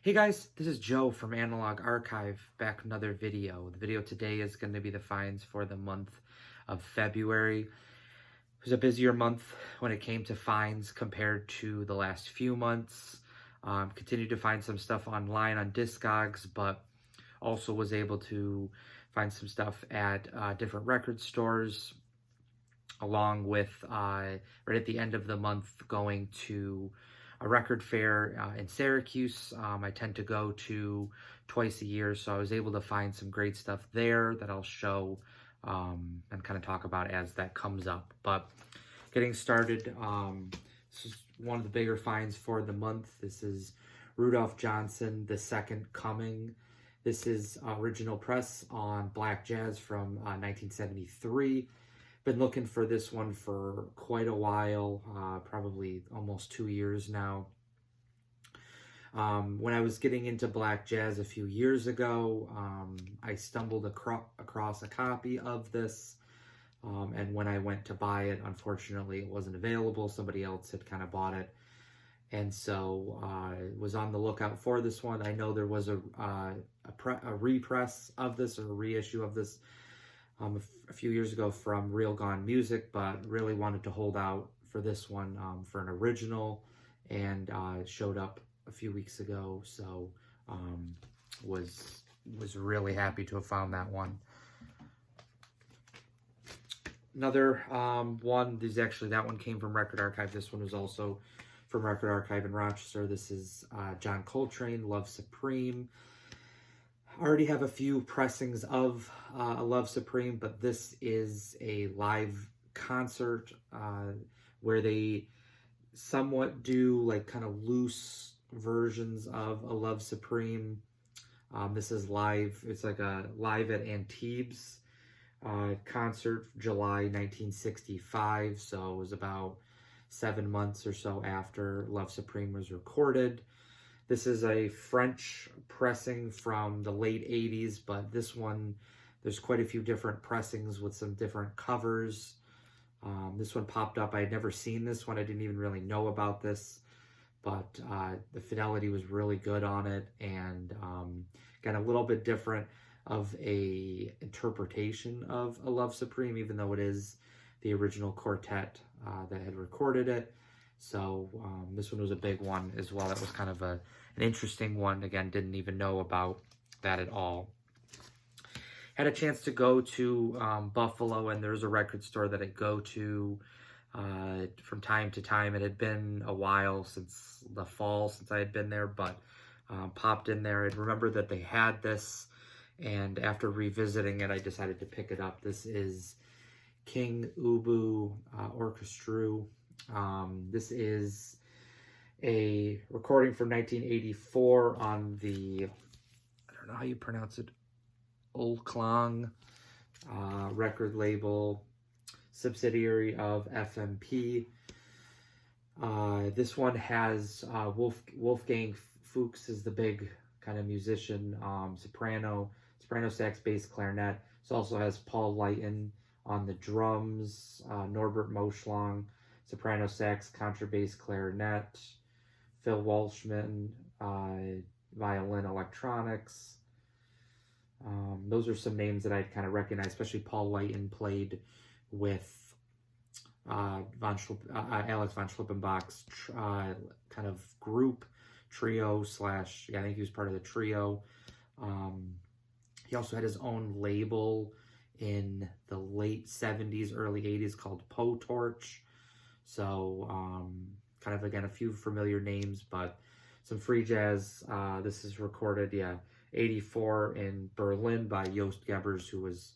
Hey guys, this is Joe from Analog Archive, back with another video. The video today is going to be the finds for the month of February. It was a busier month when it came to finds compared to the last few months. Continued to find some stuff online on Discogs, but also was able to find some stuff at different record stores, along with right at the end of the month going to a record fair in Syracuse. I tend to go to twice a year, so I was able to find some great stuff there that I'll show and kind of talk about as that comes up. But getting started, this is one of the bigger finds for the month. This is Rudolph Johnson, The Second Coming. This is original press on Black Jazz from 1973. Been looking for this one for quite a while, probably almost 2 years now. When I was getting into Black Jazz a few years ago, I stumbled across a copy of this, and when I went to buy it, unfortunately, it wasn't available. Somebody else had kind of bought it, and so I was on the lookout for this one. I know there was a repress of this, or a reissue of this, a few years ago from Real Gone Music, but really wanted to hold out for this one for an original, and it showed up a few weeks ago, so was really happy to have found that one. Another one, that one came from Record Archive. This one was also from Record Archive in Rochester. This is John Coltrane, Love Supreme. I already have a few pressings of Love Supreme, but this is a live concert where they somewhat do like kind of loose versions of a Love Supreme. This is live. It's like a live at Antibes concert, July 1965. So it was about 7 months or so after Love Supreme was recorded. This is a French pressing from the late 80s, but this one, there's quite a few different pressings with some different covers. This one popped up. I had never seen this one. I didn't even really know about this, but the fidelity was really good on it, and got a little bit different of a interpretation of A Love Supreme, even though it is the original quartet that had recorded it. So this one was a big one as well. That was kind of an interesting one. Again, didn't even know about that at all. Had a chance to go to Buffalo, and there's a record store that I go to from time to time. It had been a while since the fall since I had been there, but popped in there. I remember that they had this, and after revisiting it, I decided to pick it up. This is King Ubu Orchestra. This is a recording from 1984 on the, I don't know how you pronounce it, Old Klang record label, subsidiary of FMP. This one has Wolfgang Fuchs is the big kind of musician, soprano sax, bass, clarinet. This also has Paul Leighton on the drums, Norbert Moschlang, soprano sax, contrabass, clarinet, Phil Walshman, violin, electronics. Those are some names that I'd kind of recognize, especially Paul Leighton played with Alex von Schlippenbach's kind of group, trio slash, I think he was part of the trio. He also had his own label in the late 70s, early 80s called Poe Torch. So kind of, again, a few familiar names, but some free jazz. This is recorded, 84 in Berlin by Joost Gebbers, who was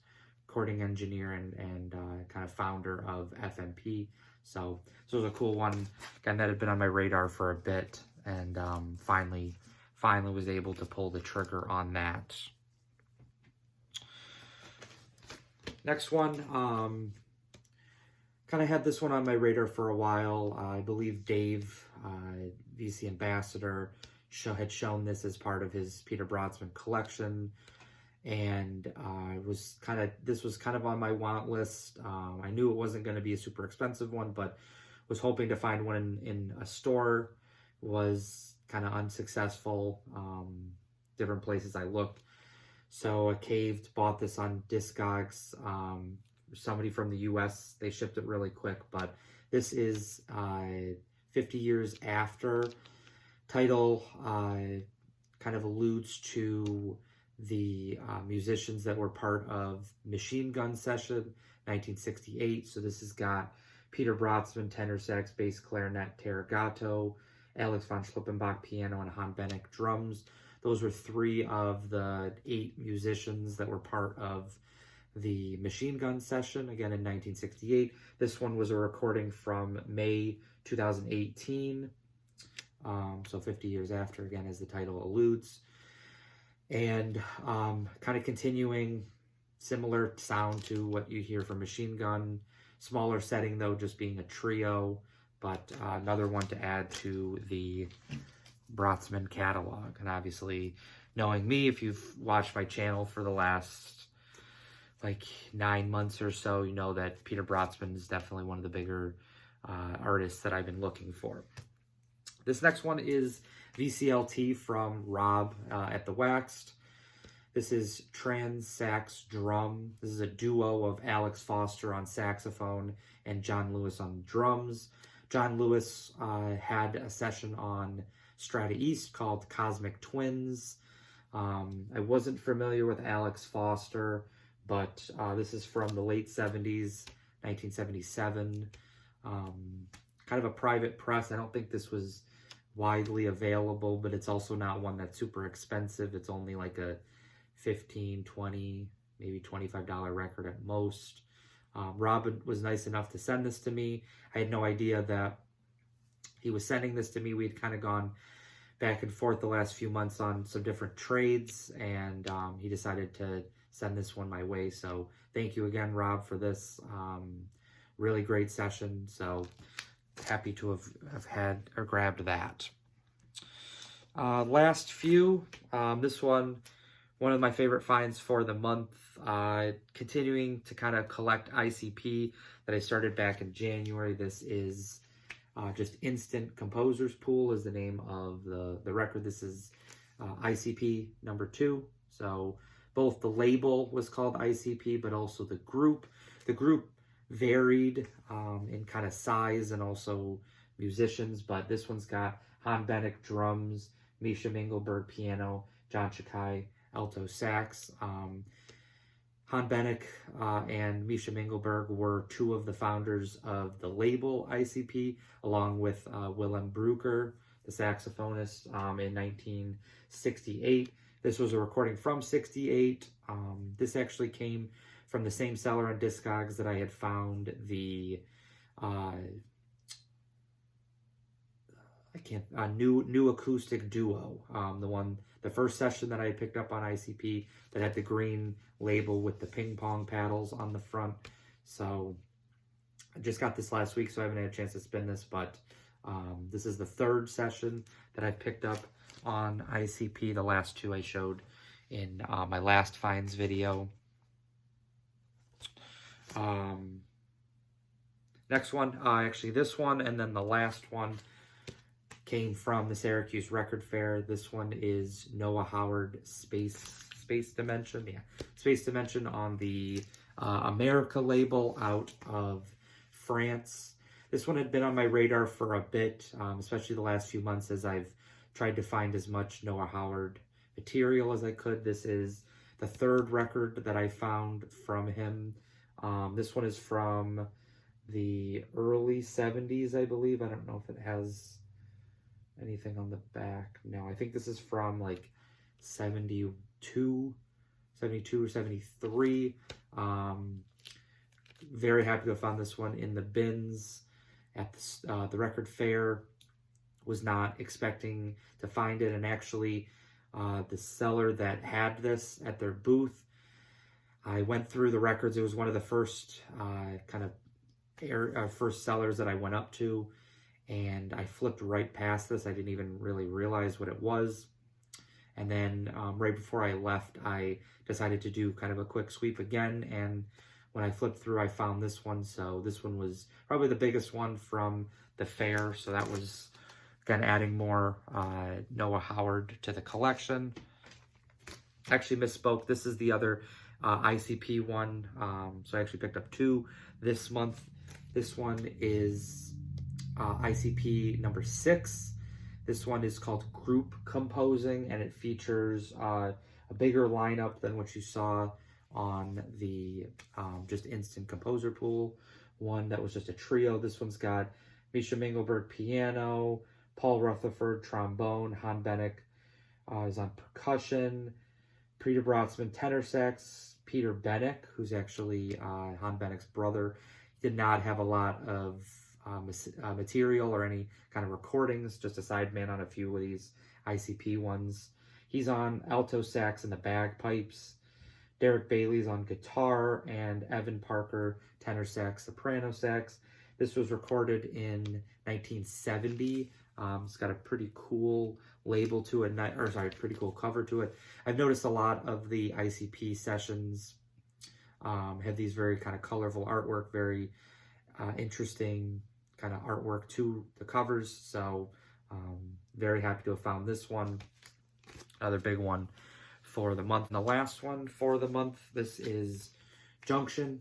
recording engineer and kind of founder of FMP. So this was a cool one. Again, that had been on my radar for a bit, and finally was able to pull the trigger on that. Next one, kind of had this one on my radar for a while. I believe Dave, VC Ambassador, had shown this as part of his Peter Brodsman collection, and this was kind of on my want list. I knew it wasn't going to be a super expensive one, but was hoping to find one in a store. Was kind of unsuccessful. Different places I looked. So I caved, bought this on Discogs. Somebody from the US, they shipped it really quick, but this is 50 years after. Title kind of alludes to the musicians that were part of Machine Gun Session, 1968. So this has got Peter Brötzmann, tenor sax, bass, clarinet, Terregato, Alex von Schluppenbach, piano, and Han Benek, drums. Those were 3 of the 8 musicians that were part of the Machine Gun Session, again in 1968. This one was a recording from May 2018, so 50 years after, again, as the title alludes. And kind of continuing similar sound to what you hear from Machine Gun. Smaller setting, though, just being a trio, but another one to add to the Brötzmann catalog. And obviously, knowing me, if you've watched my channel for the last like 9 months or so, you know that Peter Brötzmann is definitely one of the bigger artists that I've been looking for. This next one is VCLT from Rob at the Waxed. This is Trans Sax Drum. This is a duo of Alex Foster on saxophone and John Lewis on drums. John Lewis had a session on Strata East called Cosmic Twins. I wasn't familiar with Alex Foster, but this is from the late 70s, 1977. Kind of a private press. I don't think this was widely available, but it's also not one that's super expensive. It's only like a $15, $20, maybe $25 record at most. Robin was nice enough to send this to me. I had no idea that he was sending this to me. We'd kind of gone back and forth the last few months on some different trades, and he decided to send this one my way. So thank you again, Rob, for this. Really great session. So happy to have had or grabbed that. Last few. This one of my favorite finds for the month. Continuing to kind of collect ICP that I started back in January. This is just Instant Composers Pool is the name of the record. This is ICP number 2. So both the label was called ICP, but also the group. The group varied in kind of size and also musicians, but this one's got Han Benek drums, Misha Mingelberg piano, John Chakai alto sax. Han Benek and Misha Mingelberg were 2 of the founders of the label ICP, along with Willem Brucker, the saxophonist, in 1968. This was a recording from 68. This actually came from the same seller on Discogs that I had found the new acoustic duo, the first session that I picked up on ICP that had the green label with the ping pong paddles on the front. So I just got this last week, so I haven't had a chance to spin this, but this is the 3rd session that I picked up on ICP. The last 2 I showed in my last finds video. Next one, actually this one, and then the last one came from the Syracuse Record Fair. This one is Noah Howard Space Dimension. Yeah, Space Dimension on the America label out of France. This one had been on my radar for a bit, especially the last few months as I've tried to find as much Noah Howard material as I could. This is the 3rd record that I found from him. This one is from the early 70s, I believe. I don't know if it has anything on the back. No, I think this is from like 72 or 73. Very happy to have found this one in the bins at the record fair. Was not expecting to find it, and actually the seller that had this at their booth, I went through the records. It was one of the first first sellers that I went up to, and I flipped right past this. I didn't even really realize what it was. And then right before I left, I decided to do kind of a quick sweep again, and when I flipped through, I found this one. So this one was probably the biggest one from the fair, so that was Again, adding more Noah Howard to the collection. Actually misspoke. This is the other ICP one. So I actually picked up 2 this month. This one is ICP number 6. This one is called Group Composing, and it features a bigger lineup than what you saw on the just Instant Composer Pool one that was just a trio. This one's got Misha Mingelberg piano, Paul Rutherford trombone, Han Benek is on percussion, Peter Brotzman tenor sax, Peter Benek, who's actually Han Benek's brother, did not have a lot of material or any kind of recordings, just a sideman on a few of these ICP ones. He's on alto sax and the bagpipes. Derek Bailey's on guitar, and Evan Parker tenor sax, soprano sax. This was recorded in 1970. It's got a pretty cool label to it, pretty cool cover to it. I've noticed a lot of the ICP sessions have these very kind of colorful artwork, very interesting kind of artwork to the covers. So very happy to have found this one. Another big one for the month. And the last one for the month, this is Junction,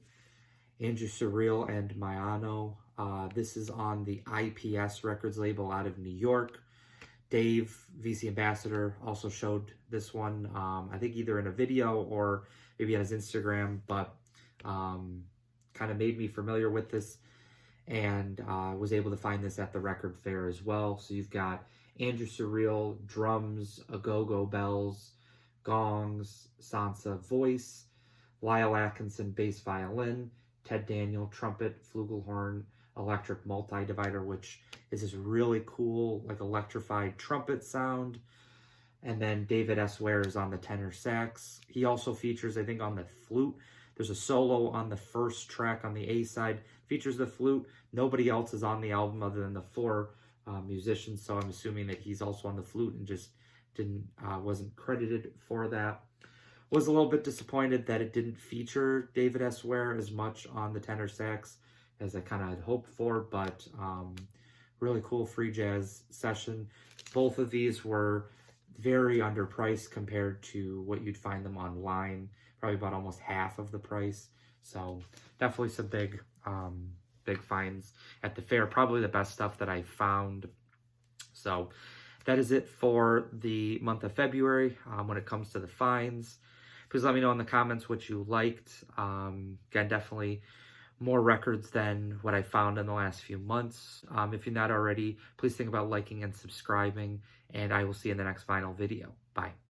Andrew Surreal and Mayano. This is on the IPS Records label out of New York. Dave, VC Ambassador, also showed this one, I think either in a video or maybe on his Instagram, but kind of made me familiar with this, and was able to find this at the record fair as well. So you've got Andrew Surreal, drums, agogo bells, gongs, Sansa voice, Lyle Atkinson bass violin, Ted Daniel trumpet, flugelhorn, electric multi-divider, which is this really cool, like electrified trumpet sound. And then David S. Ware is on the tenor sax. He also features, I think, on the flute. There's a solo on the first track on the A side, features the flute. Nobody else is on the album other than the 4 musicians, so I'm assuming that he's also on the flute and just wasn't credited for that. Was a little bit disappointed that it didn't feature David S. Ware as much on the tenor sax as I kind of had hoped for, but really cool free jazz session. Both of these were very underpriced compared to what you'd find them online, probably about almost half of the price. So definitely some big finds at the fair, probably the best stuff that I found. So that is it for the month of February. When it comes to the finds, please let me know in the comments what you liked. Again, definitely more records than what I found in the last few months. If you're not already, please think about liking and subscribing, and I will see you in the next vinyl video. Bye.